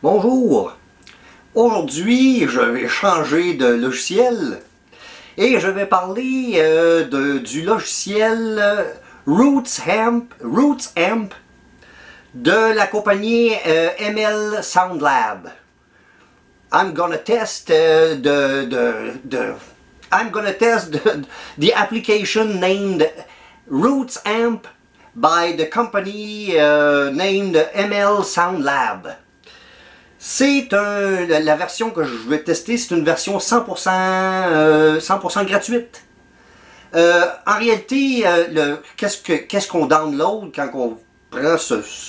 Bonjour! Aujourd'hui, je vais changer de logiciel et je vais parler du logiciel Roots Amp de la compagnie ML Sound Lab. I'm gonna test the application named Roots Amp by the company named ML Sound Lab. C'est la version que je vais tester, c'est une version 100% gratuite. En réalité, qu'est-ce qu'on download quand on prend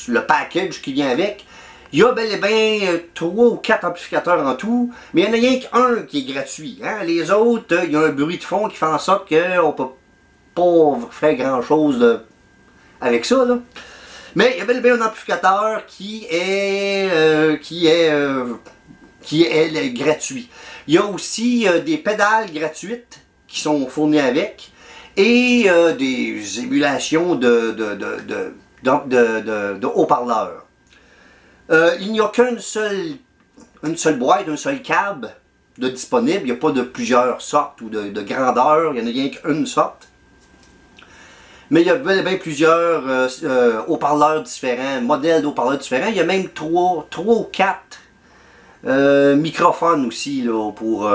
le package qui vient avec? Il y a bel et bien 3 ou 4 amplificateurs en tout, mais il n'y en a rien qu'un qui est gratuit. Hein? Les autres, il y a un bruit de fond qui fait en sorte qu'on ne peut pas faire grand chose avec ça, là. Mais il y a bel et bien un amplificateur qui est gratuit. Il y a aussi des pédales gratuites qui sont fournies avec et des émulations de haut-parleurs. Il n'y a qu'une seule boîte, un seul câble de disponible. Il n'y a pas de plusieurs sortes ou de grandeurs. Il n'y en a rien qu'une sorte. Mais il y a bien plusieurs haut-parleurs différents, modèles de haut-parleurs différents. Il y a même 3 ou 4 microphones aussi là, pour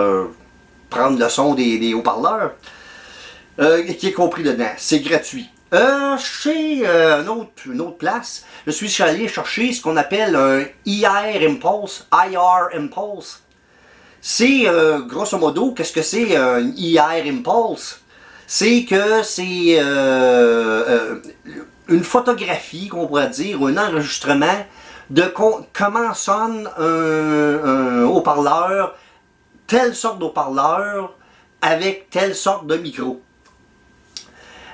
prendre le son des haut-parleurs, qui est compris dedans. C'est gratuit. Chez une autre place, je suis allé chercher ce qu'on appelle un IR Impulse. C'est, grosso modo, qu'est-ce que c'est un IR Impulse? C'est que c'est une photographie, qu'on pourrait dire, un enregistrement de comment sonne un haut-parleur, telle sorte d'haut-parleur, avec telle sorte de micro.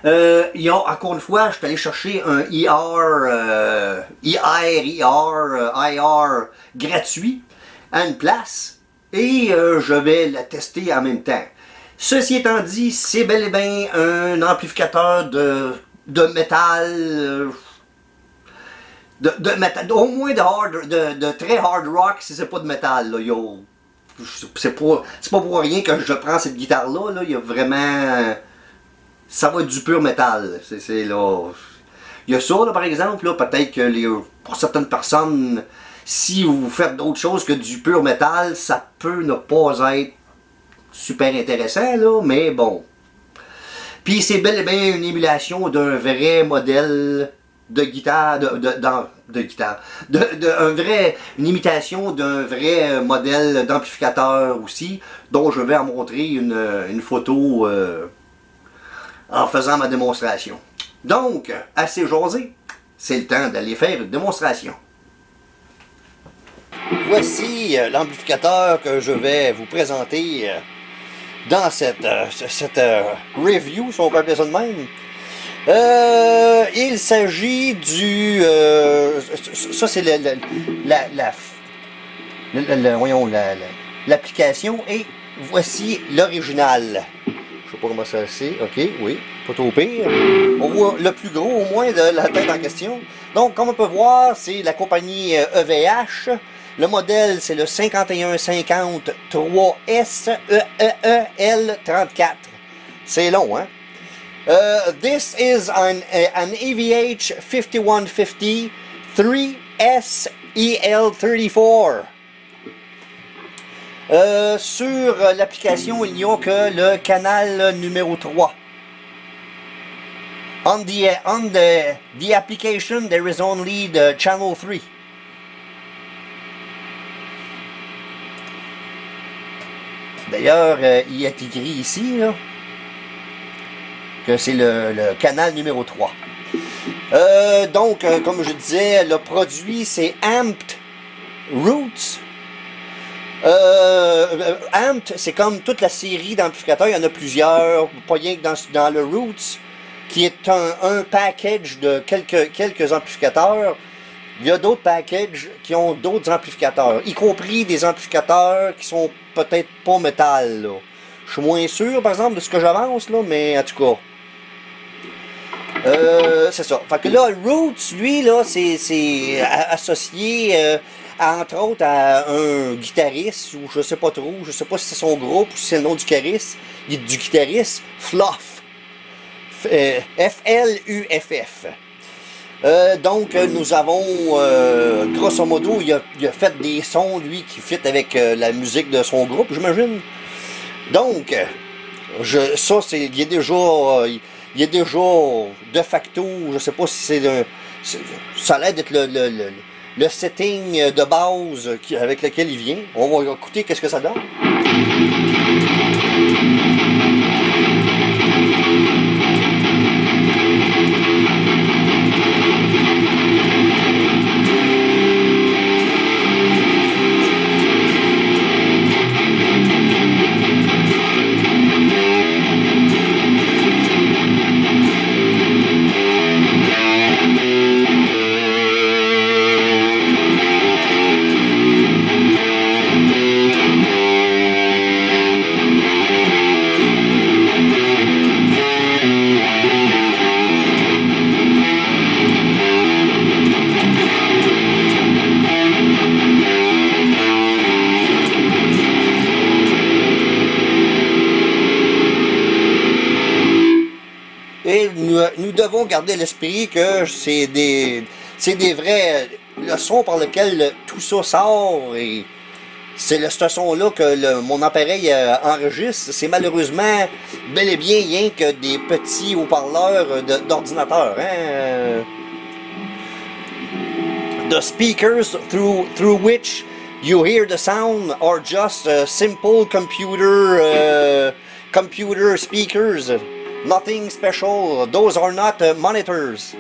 Encore une fois, je suis allé chercher un IR gratuit à une place et je vais la tester en même temps. Ceci étant dit, c'est bel et bien un amplificateur de métal, au moins de très hard rock si c'est pas de métal. C'est pas pour rien que je prends cette guitare-là. Là. Il y a vraiment... Ça va être du pur métal. Là. Il y a ça, là, par exemple, peut-être que pour certaines personnes, si vous faites d'autres choses que du pur métal, ça peut ne pas être super intéressant, là, mais bon. Puis c'est bel et bien une émulation d'un vrai modèle de guitare, une imitation d'un vrai modèle d'amplificateur aussi, dont je vais en montrer une photo en faisant ma démonstration. Donc, assez jasé, c'est le temps d'aller faire une démonstration. Voici l'amplificateur que je vais vous présenter dans cette review, si on peut appeler ça de même. Il s'agit du... ça c'est l'application et voici l'original. Je sais pas comment ça c'est. Ok, oui, pas trop pire. On voit le plus gros au moins de la tête en question. Donc, comme on peut voir, c'est la compagnie EVH. Le modèle, c'est le 5150 3S L34. C'est long, hein? This is an EVH 5150 3S EL34. Sur l'application, il n'y a que le canal numéro 3. On the application, there is only the channel 3. D'ailleurs, il est écrit ici là, que c'est le canal numéro 3. Donc, comme je disais, le produit c'est Amped Roots. Amped, c'est comme toute la série d'amplificateurs, il y en a plusieurs, pas rien que dans le Roots, qui est un package de quelques amplificateurs. Il y a d'autres packages qui ont d'autres amplificateurs, y compris des amplificateurs qui sont peut-être pas métal. Là. Je suis moins sûr, par exemple, de ce que j'avance, là, mais en tout cas. C'est ça. Fait que là, Roots, lui, là, c'est associé, entre autres, à un guitariste, ou je sais pas trop, je sais pas si c'est son groupe ou si c'est le nom du guitariste, Fluff. F-L-U-F-F. Donc, nous avons, grosso modo, il a fait des sons, lui, qui fit avec la musique de son groupe, j'imagine. Donc, ça, il est déjà de facto, je sais pas si c'est ça a l'air d'être le setting de base avec lequel il vient. On va écouter qu'est-ce que ça donne. Et nous devons garder l'esprit que c'est des vraies leçons par lesquelles tout ça sort, et c'est ce son-là que mon appareil enregistre. C'est malheureusement bel et bien rien que des petits haut-parleurs d'ordinateur. Hein? The speakers through which you hear the sound are just simple computer speakers. Nothing special. Those are not monitors.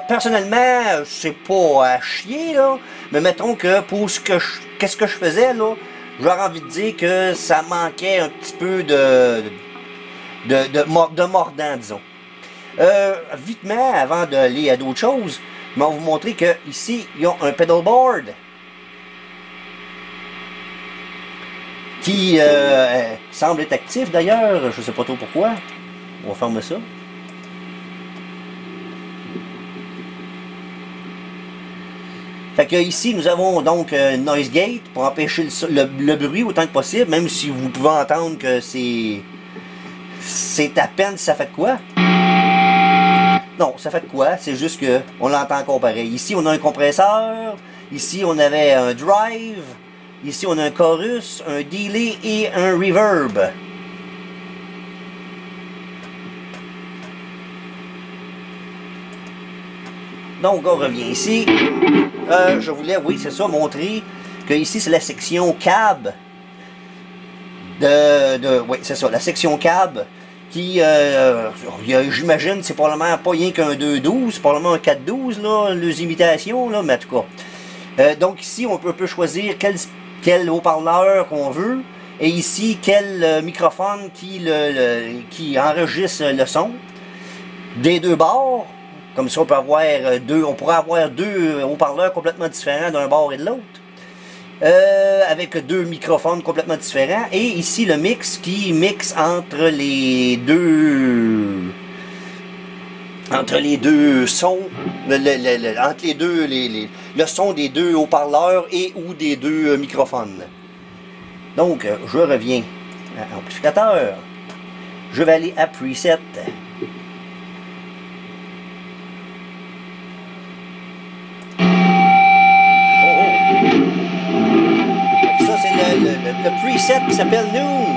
Personnellement, c'est pas à chier, là, mais mettons que pour qu'est-ce que je faisais, là, j'aurais envie de dire que ça manquait un petit peu de mordant, disons. Vitement, avant d'aller à d'autres choses, je vais vous montrer que ici, il y a un pedalboard qui semble être actif d'ailleurs, je sais pas trop pourquoi. On va fermer ça. Fait que ici nous avons donc noise gate pour empêcher le bruit autant que possible, même si vous pouvez entendre que c'est à peine si ça fait de quoi. Non, ça fait de quoi, c'est juste que on l'entend encore pareil. Ici on a un compresseur, ici on avait un drive. Ici, on a un chorus, un delay et un reverb. Donc, on revient ici. Je voulais, oui, c'est ça, montrer que ici, c'est la section cab. Oui, c'est ça, la section cab. Qui, j'imagine, c'est probablement pas rien qu'un 2.12, c'est probablement un 4.12, là, les imitations, là, mais en tout cas. Donc, ici, on peut choisir quel haut-parleur qu'on veut, et ici quel microphone qui enregistre le son des deux bords. Comme ça on pourrait avoir deux haut-parleurs complètement différents d'un bord et de l'autre, avec deux microphones complètement différents, et ici le mix qui mixe entre les deux sons, entre les deux, le son des deux haut-parleurs et ou des deux microphones. Donc, je reviens à amplificateur. Je vais aller à preset. Ça, c'est le preset qui s'appelle Noon.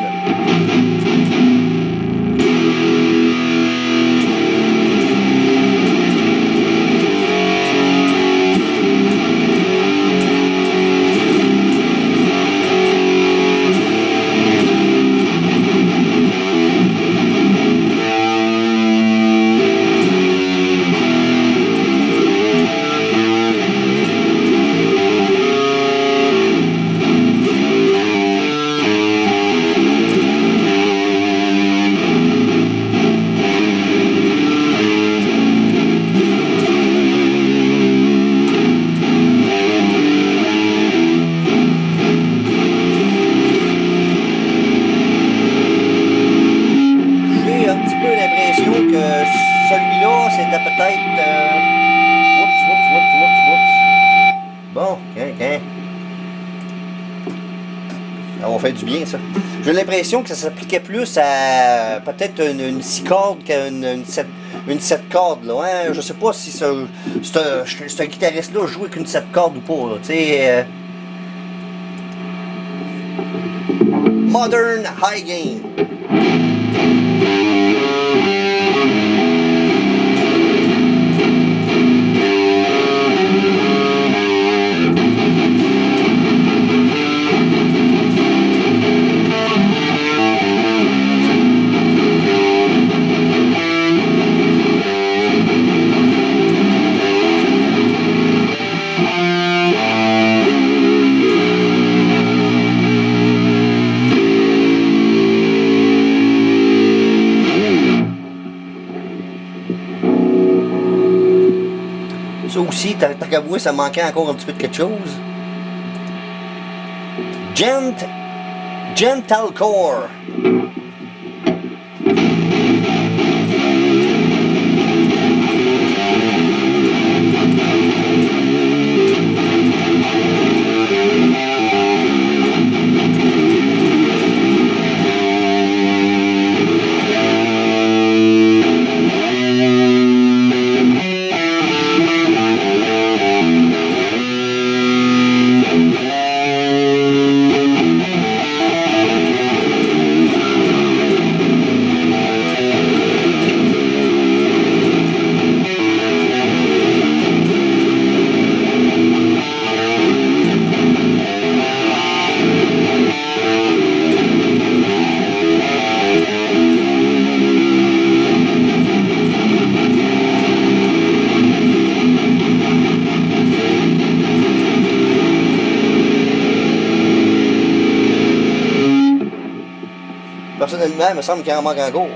fait du bien, ça. J'ai l'impression que ça s'appliquait plus à peut-être une 6 cordes qu'une 7 cordes, là. Hein? Je sais pas si ce guitariste-là joue avec une 7 cordes ou pas, tu sais. Modern High Gain. Ça aussi, t'as qu'à voir, ça manquait encore un petit peu de quelque chose. Gentalcore. Personnellement, il me semble qu'il en manque encore.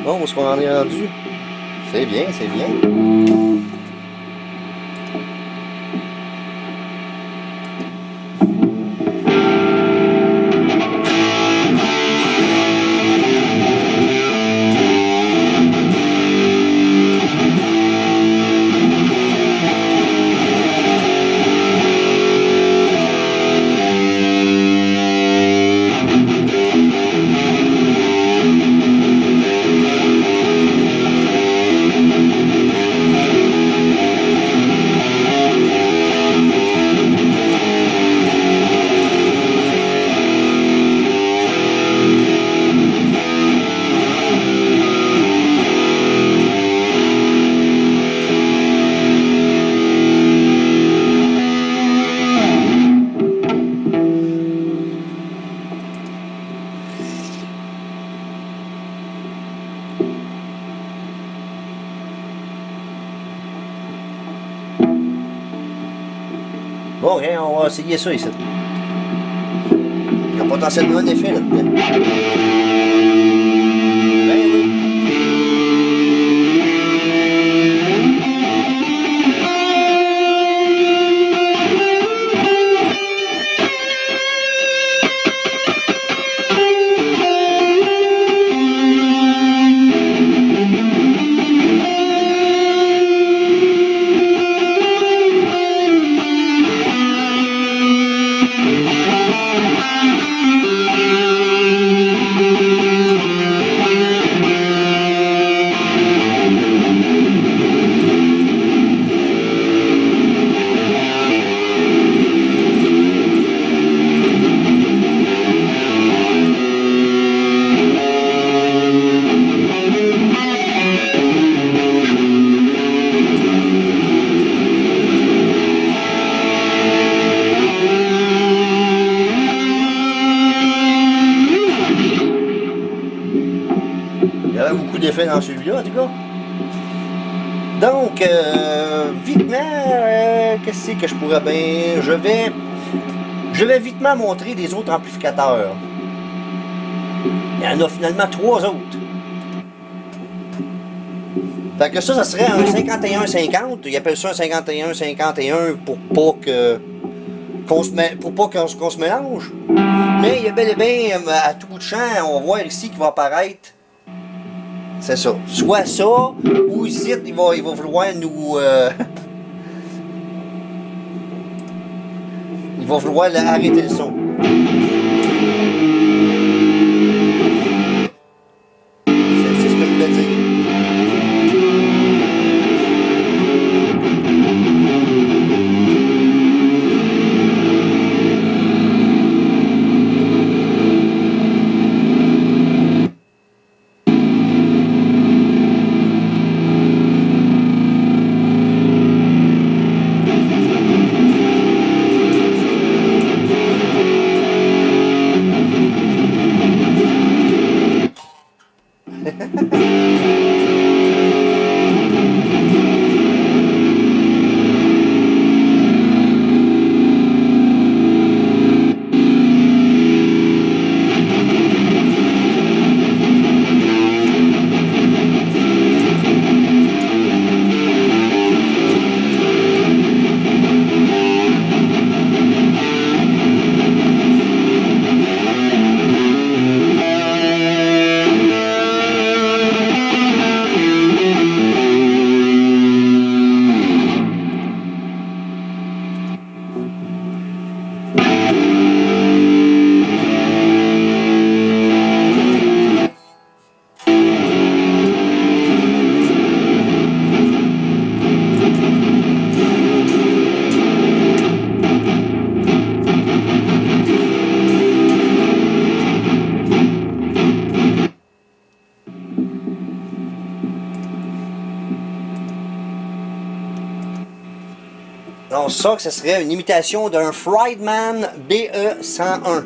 Bon, où est-ce qu'on en est rendu? C'est bien, c'est bien. Bon, ok, on va essayer ça ici. Il y a potentiellement un effet là-dedans. Ben oui. Beaucoup d'effets dans celui-là, en tout cas. Donc, vitement, qu'est-ce que je pourrais bien... Je vais vitement montrer les autres amplificateurs. Il y en a finalement 3 autres. Fait que ça serait un 51-50. Ils appellent ça un 51-51 pour pas qu'on se mélange. Mais il y a bel et bien, à tout bout de champ, on va voir ici qu'il va apparaître. C'est ça. Soit ça, ou ici, il va vouloir nous... il va vouloir arrêter le son. C'est ce que je voulais dire. Donc ça, que ce serait une imitation d'un Friedman BE101.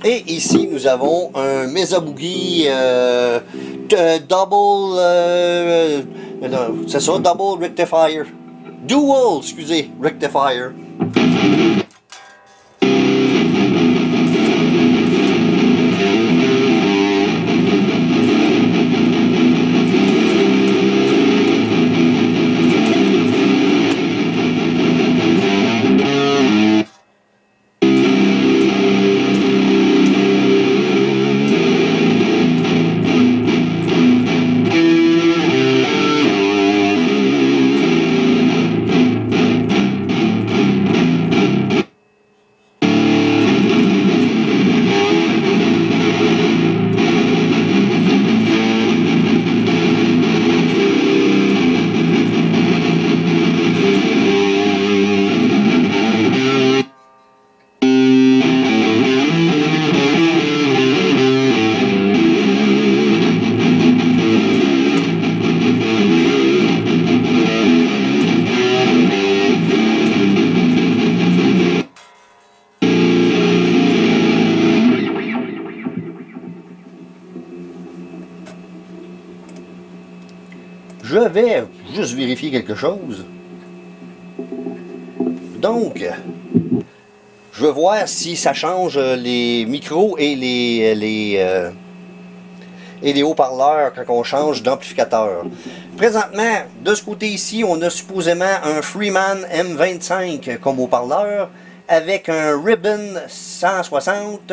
Et ici, nous avons un Mesa Boogie double, c'est ça, double rectifier. Dual, excusez, rectifier. Je vais juste vérifier quelque chose. Donc, je veux voir si ça change les micros et les haut-parleurs quand on change d'amplificateur. Présentement, de ce côté ici, on a supposément un Freeman M25 comme haut-parleur avec un Ribbon 160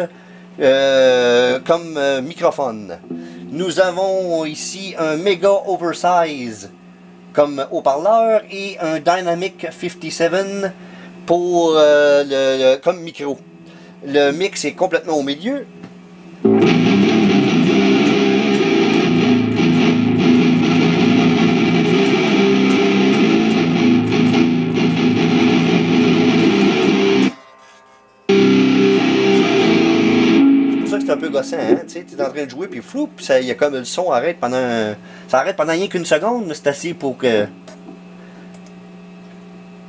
comme microphone. Nous avons ici un Mega Oversize comme haut-parleur et un Dynamic 57 pour, comme micro. Le mix est complètement au milieu. C'est c'est un peu gossant, hein? Tu sais, t'es en train de jouer, puis flou, puis il y a comme le son arrête pendant... Ça arrête pendant rien qu'une seconde, mais c'est assez pour que...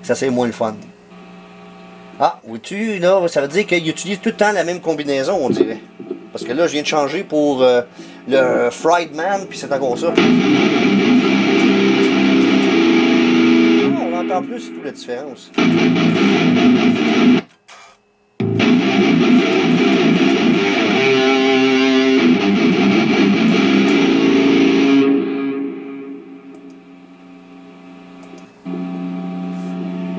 Ça c'est moins le fun. Ah, vois-tu, là, ça veut dire qu'il utilise tout le temps la même combinaison, on dirait. Parce que là, je viens de changer pour le Fried Man, puis c'est encore ça. Ah, on entend plus toute la différence.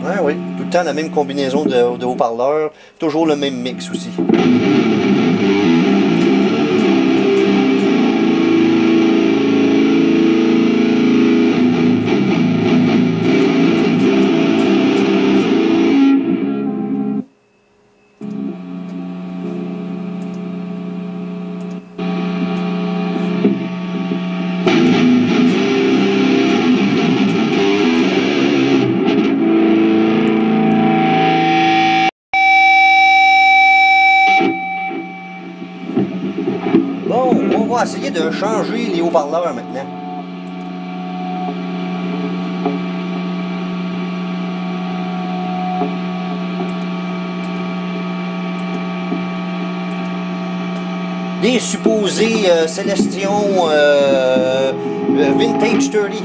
Ouais, oui, tout le temps la même combinaison de haut-parleurs, toujours le même mix aussi. Bon, on va essayer de changer les haut-parleurs maintenant. Des supposés Celestion Vintage 30.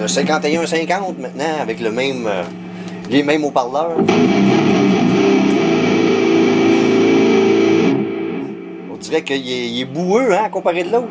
Le 51-50 maintenant avec le même, les mêmes haut-parleurs. On dirait qu'il est boueux hein, comparé de l'autre.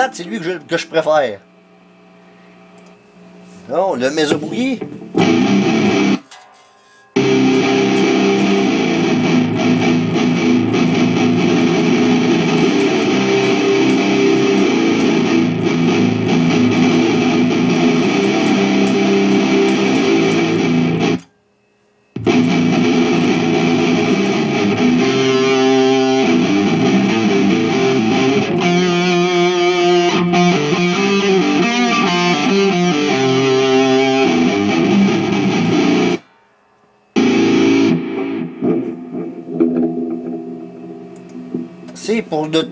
date, c'est lui que je préfère. Non, le Mesa Boogie.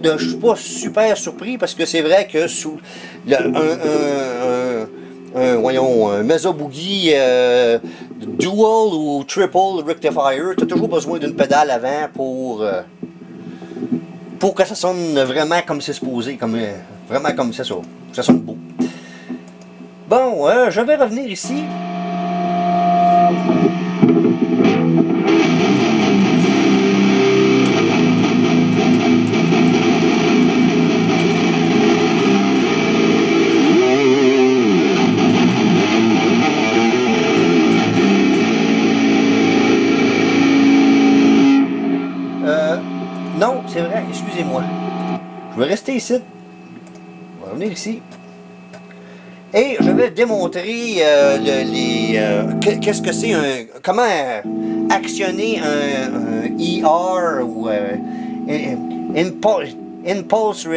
Je suis pas super surpris parce que c'est vrai que sous voyons, un Mesa Boogie dual ou triple rectifier, tu as toujours besoin d'une pédale avant pour que ça sonne vraiment comme c'est supposé, vraiment comme c'est ça. Ça sonne beau. Bon, je vais revenir ici. Non, c'est vrai, excusez-moi. Je vais rester ici. On va revenir ici. Et je vais démontrer qu'est-ce que c'est comment actionner un ER ou Impulse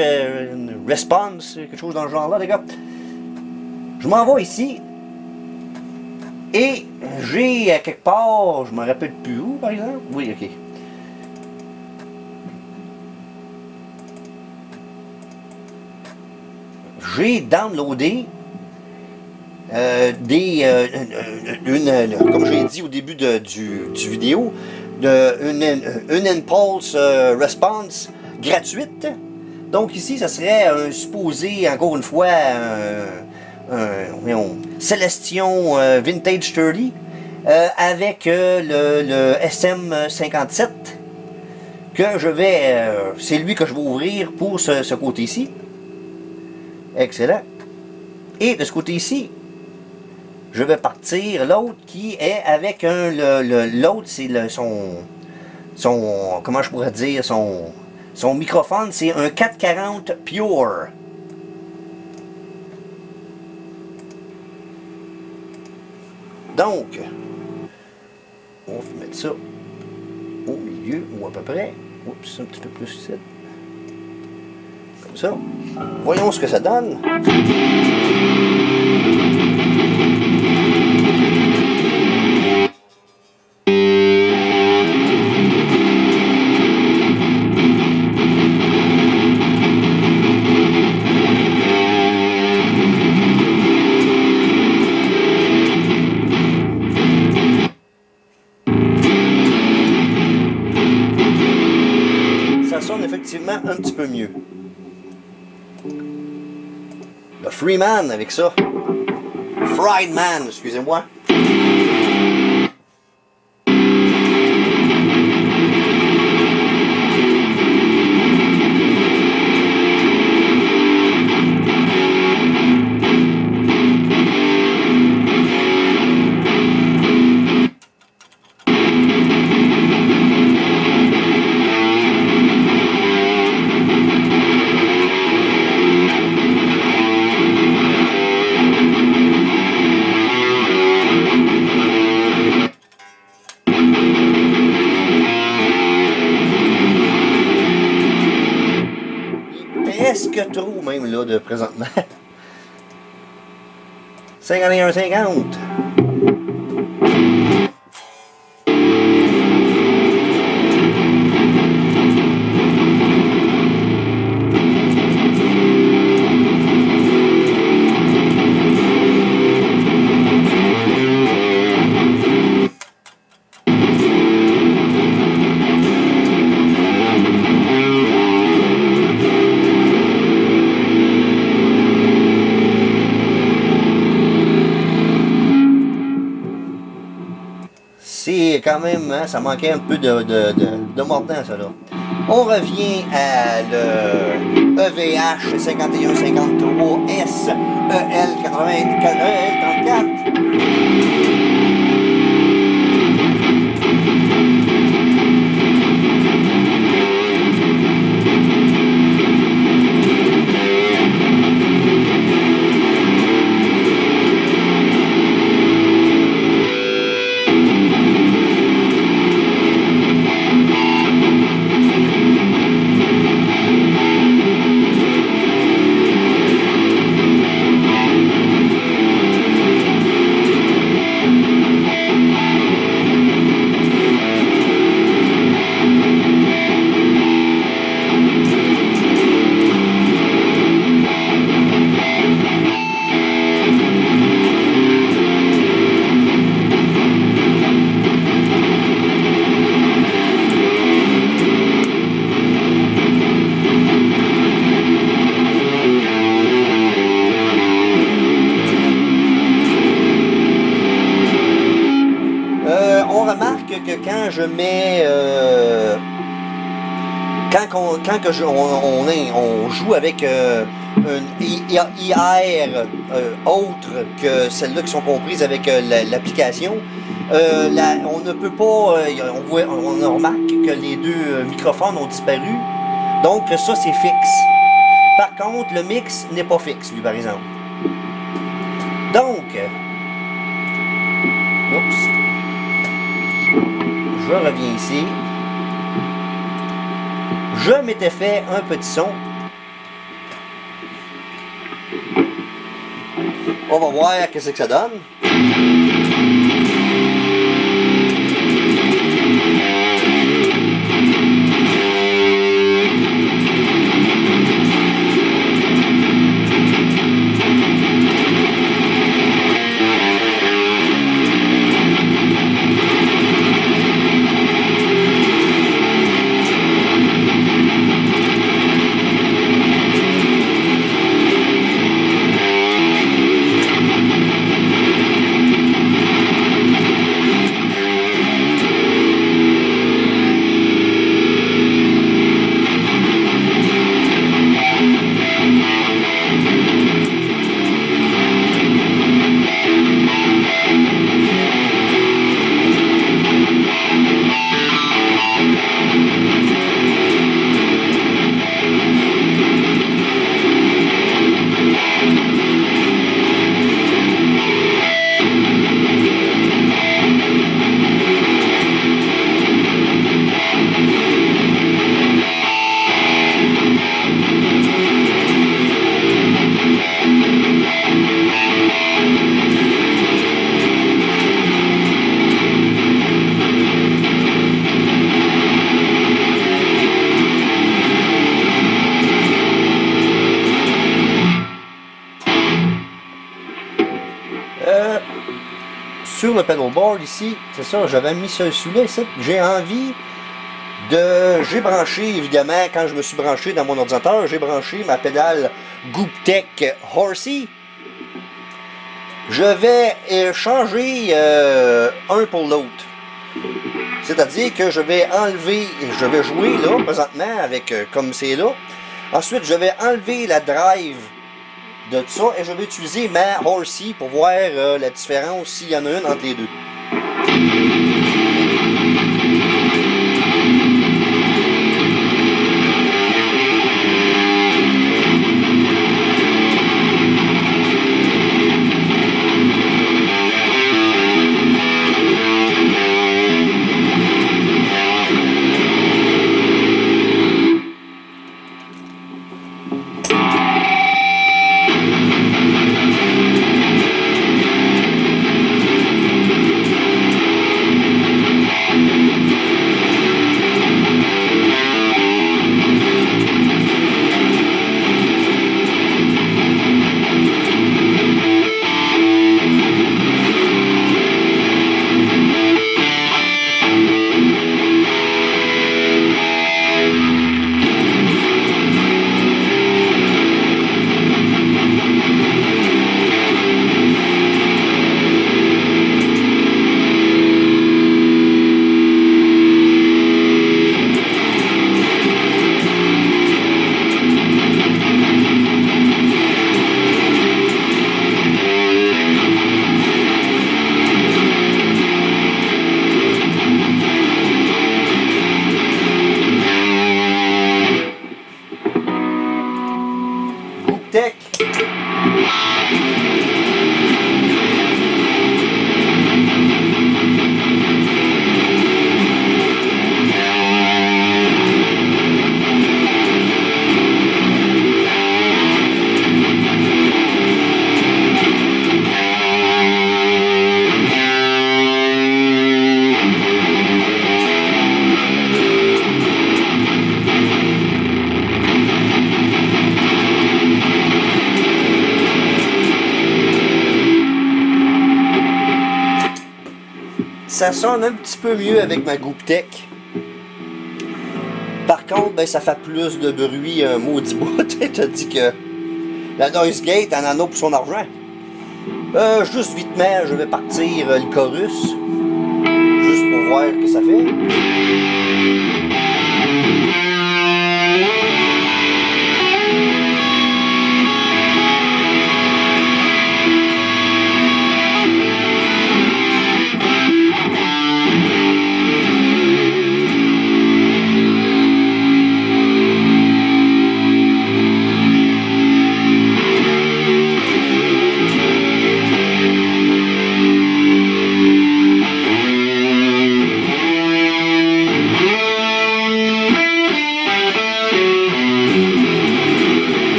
Response, quelque chose dans ce genre-là, les gars. Je m'en vais ici. Et j'ai quelque part, je ne me rappelle plus où par exemple. Oui, ok. J'ai downloadé comme j'ai dit au début du vidéo, une Impulse Response gratuite. Donc ici, ça serait supposé, encore une fois, Celestion Vintage 30 avec le SM57 que je vais, c'est lui que je vais ouvrir pour ce côté-ci. Excellent. Et de ce côté-ci, je vais partir l'autre qui est avec l'autre, c'est son, comment je pourrais dire, son microphone, c'est un 440 Pure. Donc, on va mettre ça au milieu, ou à peu près. Oups, un petit peu plus ici. Comme ça. Voyons ce que ça donne. Ça sonne effectivement un petit peu mieux. Le Freeman avec ça. Fried Man, excusez-moi. Presque trop même là de présentement. 51-50. C'est quand même, hein, ça manquait un peu de mordant, ça là. On revient à le EVH 5153S EL34. On remarque que quand je mets on joue avec une IR autre que celles-là qui sont comprises avec l'application, on ne peut pas, on remarque que les deux microphones ont disparu, donc ça c'est fixe. Par contre le mix n'est pas fixe lui par exemple. Donc, oups. Je reviens ici. Je m'étais fait un petit son. On va voir qu'est-ce que ça donne. Sur le pedalboard ici, c'est ça, j'avais mis ça celui-là ici. J'ai envie de... J'ai branché, évidemment, quand je me suis branché dans mon ordinateur, j'ai branché ma pédale Gooptech Horsey. Je vais changer un pour l'autre. C'est-à-dire que je vais enlever, je vais jouer là, présentement, avec comme c'est là. Ensuite, je vais enlever la drive de tout ça et je vais utiliser ma Horsey pour voir la différence s'il y en a une entre les deux. Ça sonne un petit peu mieux avec ma Gouptec. Par contre, ben, ça fait plus de bruit, un maudit bout. T'as dit que la Noise Gate en a pour son argent. Juste vitement, je vais partir le chorus. Juste pour voir ce que ça fait.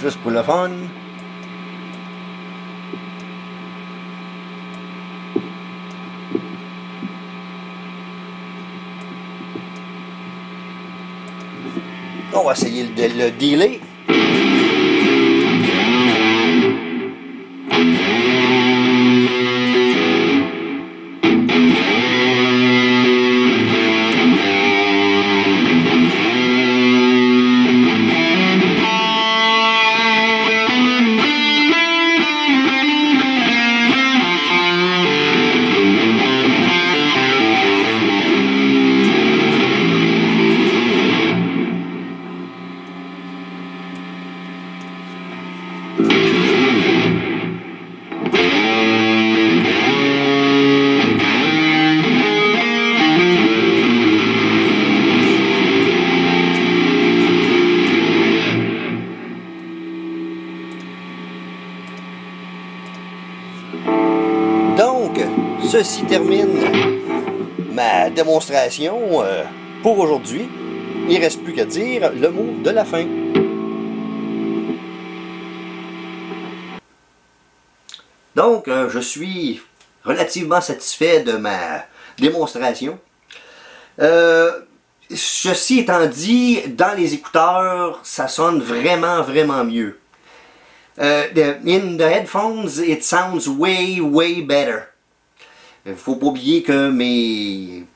Juste pour le fun. On va essayer le delay. Donc, ceci termine ma démonstration pour aujourd'hui. Il ne reste plus qu'à dire le mot de la fin. Donc, je suis relativement satisfait de ma démonstration. Ceci étant dit, dans les écouteurs, ça sonne vraiment, vraiment mieux. In the headphones, it sounds way, way better. Il ne faut pas oublier que mes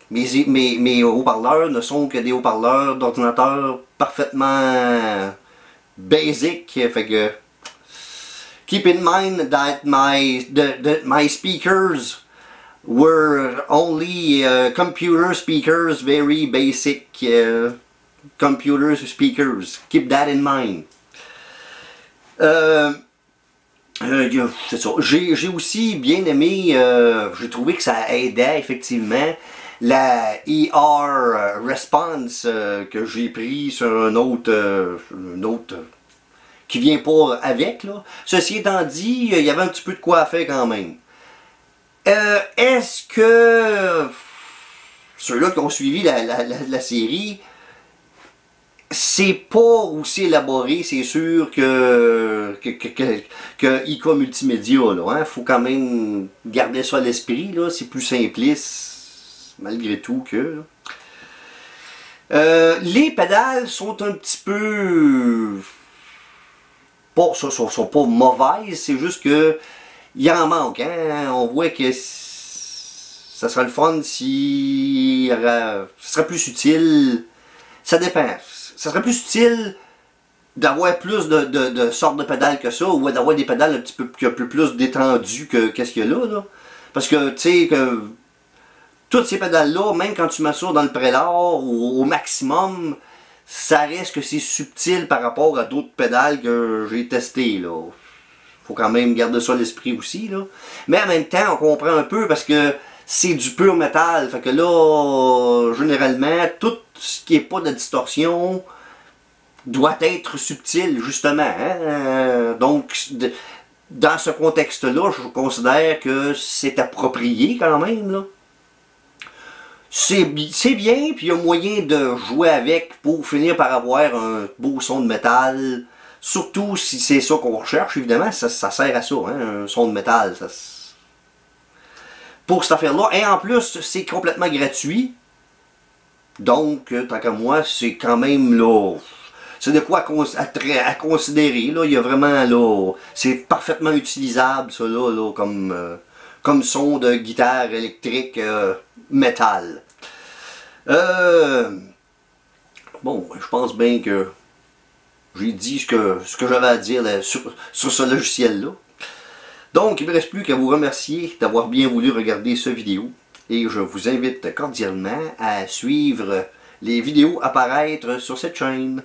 haut-parleurs ne sont que des haut-parleurs d'ordinateur parfaitement basic. Fait que, keep in mind that my speakers were only computer speakers, very basic computer speakers. Keep that in mind. C'est ça. J'ai aussi bien aimé, j'ai trouvé que ça aidait effectivement la ER Response que j'ai pris sur un autre qui vient pas avec là. Ceci étant dit, il y avait un petit peu de quoi à faire quand même. Est-ce que ceux-là qui ont suivi la série, c'est pas aussi élaboré, c'est sûr que IK Multimédia, là, hein, faut quand même garder ça à l'esprit, là, c'est plus simpliste, malgré tout que... les pédales sont un petit peu... sont pas mauvaises, c'est juste que il en manque, hein, on voit que ça serait le fun si... ça serait plus utile, ça dépend. Ça serait plus utile d'avoir plus de sortes de pédales que ça, ou d'avoir des pédales un petit peu plus détendues que qu'est-ce qu'il y a là. Parce que, tu sais, que toutes ces pédales-là, même quand tu mets ça dans le prélat au maximum, ça reste que c'est subtil par rapport à d'autres pédales que j'ai testées, là. Faut quand même garder ça à l'esprit aussi, là. Mais en même temps, on comprend un peu parce que c'est du pur métal. Fait que là, généralement, tout ce qui n'est pas de distorsion doit être subtil, justement. Hein? Donc, dans ce contexte-là, je considère que c'est approprié quand même, là. C'est bien, puis il y a moyen de jouer avec pour finir par avoir un beau son de métal. Surtout si c'est ça qu'on recherche, évidemment, ça sert à ça, hein, un son de métal. Pour cette affaire-là. Et en plus, c'est complètement gratuit. Donc, tant qu'à moi, c'est quand même là... c'est de quoi à considérer. Là. Il y a vraiment, là, c'est parfaitement utilisable, ça, là, comme son de guitare électrique métal. Bon, je pense bien que j'ai dit ce que j'avais à dire là, sur ce logiciel-là. Donc, il ne me reste plus qu'à vous remercier d'avoir bien voulu regarder cette vidéo. Et je vous invite cordialement à suivre les vidéos apparaître sur cette chaîne.